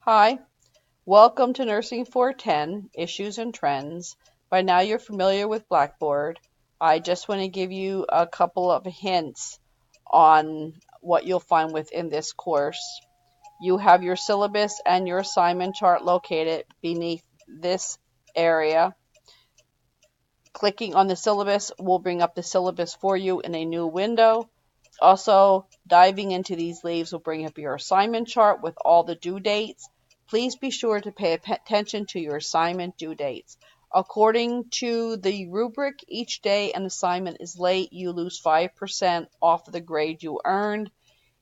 Hi, welcome to Nursing 410 Issues and Trends. By now you're familiar with Blackboard. I just want to give you a couple of hints on what you'll find within this course. You have your syllabus and your assignment chart located beneath this area. Clicking on the syllabus will bring up the syllabus for you in a new window. Also, diving into these leaves will bring up your assignment chart with all the due dates. Please be sure to pay attention to your assignment due dates. According to the rubric, each day an assignment is late, you lose 5% off of the grade you earned.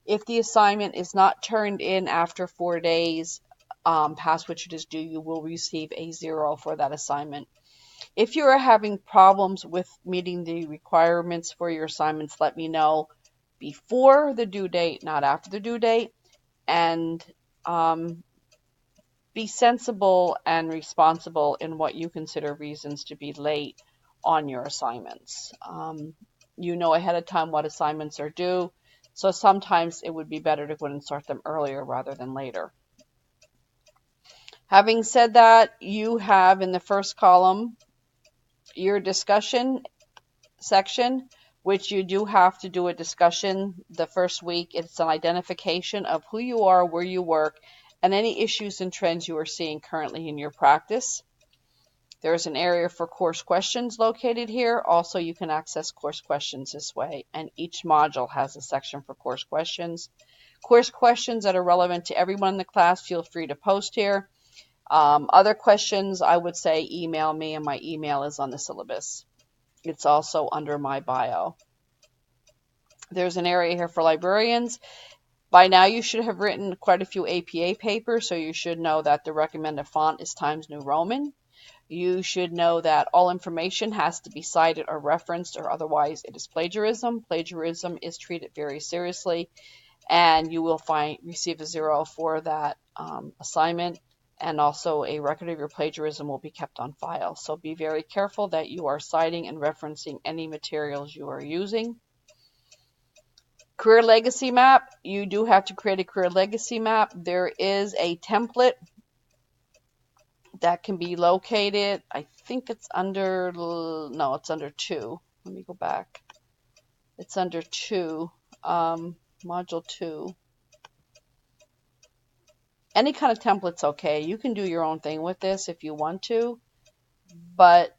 If the assignment is not turned in after 4 days past which it is due, you will receive a 0 for that assignment. If you are having problems with meeting the requirements for your assignments, let me know before the due date, not after the due date, and be sensible and responsible in what you consider reasons to be late on your assignments. You know ahead of time what assignments are due, so sometimes it would be better to go and start them earlier rather than later. Having said that, you have in the first column your discussion section, which you do have to do a discussion the first week. It's an identification of who you are, where you work, and any issues and trends you are seeing currently in your practice. There's an area for course questions located here. Also, you can access course questions this way, and each module has a section for course questions. Course questions that are relevant to everyone in the class, feel free to post here. Other questions, I would say email me, and my email is on the syllabus. It's also under my bio. There's an area here for librarians. By now you should have written quite a few APA papers, so you should know that the recommended font is Times New Roman. You should know that all information has to be cited or referenced, or otherwise it is plagiarism. Plagiarism is treated very seriously, and you will receive a 0 for that assignment. And also a record of your plagiarism will be kept on file. So be very careful that you are citing and referencing any materials you are using. Career legacy map. You do have to create a career legacy map. There is a template that can be located. I think it's under, no, it's under 2. Let me go back. It's under 2, module 2. Any kind of template's okay. You can do your own thing with this if you want to, but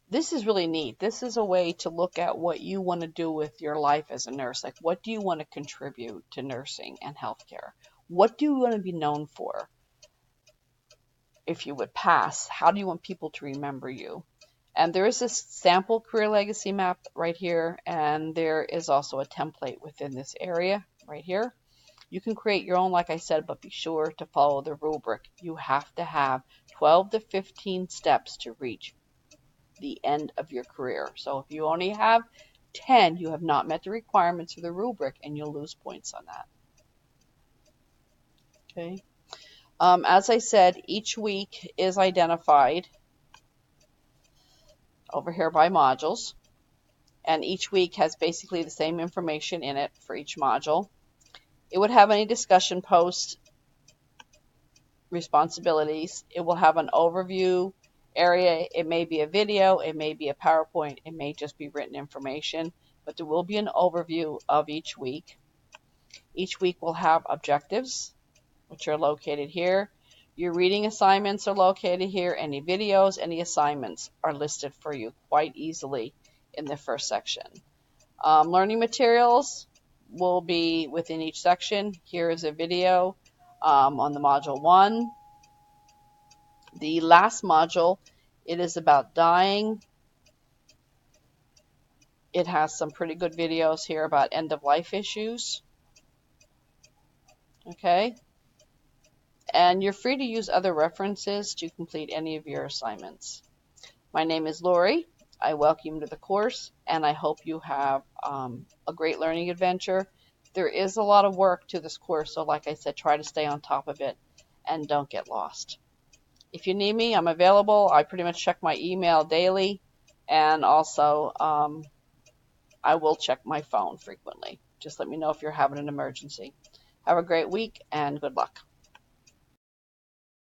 this is really neat. This is a way to look at what you want to do with your life as a nurse. Like, what do you want to contribute to nursing and healthcare? What do you want to be known for? If you would pass, how do you want people to remember you? And there is a sample career legacy map right here, and there is also a template within this area right here. You can create your own, like I said, but be sure to follow the rubric. You have to have 12 to 15 steps to reach the end of your career. So if you only have 10, you have not met the requirements of the rubric, and you'll lose points on that. Okay. As I said, each week is identified over here by modules, and each week has basically the same information in it for each module. It would have any discussion post responsibilities. It will have an overview area. It may be a video, it may be a PowerPoint, it may just be written information, but there will be an overview of each week. Each week will have objectives, which are located here. Your reading assignments are located here. Any videos, any assignments are listed for you quite easily in the first section. Learning materials will be within each section. Here is a video on the module 1. The last module, it is about dying. It has some pretty good videos here about end-of-life issues. Okay. And you're free to use other references to complete any of your assignments. My name is Lori. I welcome you to the course, and I hope you have a great learning adventure. There is a lot of work to this course, so like I said, try to stay on top of it and don't get lost. If you need me, I'm available. I pretty much check my email daily, and also I will check my phone frequently. Just let me know if you're having an emergency. Have a great week, and good luck.